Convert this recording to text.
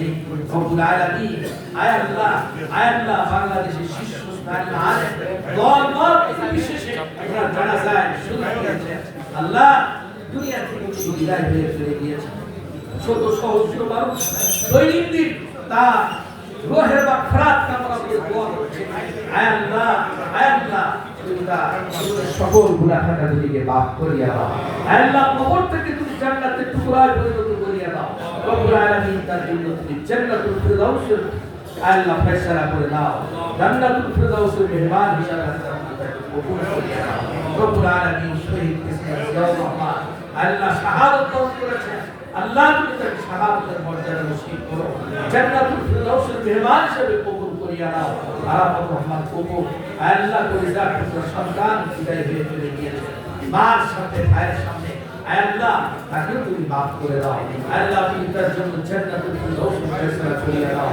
নেই রব্বুল আলামিন আয় আল্লাহ বাংলাদেশের শীর্ষস্থানীয় আলেম দল বিশেষে আপনার জানাজায় শুরু করেছেন আল্লাহ দুনিয়া থেকে বিদায় হয়ে চলে গিয়েছেন শত সহস্র মানুষ দৈনন্দিন তা রোহের মাগফিরাত কামনা করে দোয়া করছে আয় আল্লাহ তুমি তার সকল গুনাহখানা থেকে মাফ করিয়া দাও আয় আল্লাহ কবর থেকে তুমি জান্নাতের টুকরায় পরিণত করিয়া দাও রব্বুল আলামিন তার জন্য তুমি জান্নাতুল ফিরদাউসের আয় আল্লাহ ফয়সালা করে দাও জান্নাতুল ফিরদাউসের মেহমান হিসাবে তাকে কবুল করিয়া দাও রব্বুল আলামিন শহীদ কিসমত জিয়াউর রহমান আল্লাহ শাহাদাত বরণ করেছেন আল্লাহ তুমি তাকে শাহাদাতের মর্যাদা নসিব করো জান্নাতুল ফিরদাউসের মেহমান হিসেবে কবুল করিয়া নাও আরাফাত রহমান কবুল আল্লাহ কলিজার পুত্র সন্তান বিদায় হয়ে চলে গিয়েছে মার সাথে ভাইয়ের সামনে আল্লাহ তাকে তুমি মাফ করে দাও আল্লাহ তুমি তার জন্য জান্নাতুল ফিরদাউসের ফয়সালা করিয়া দাও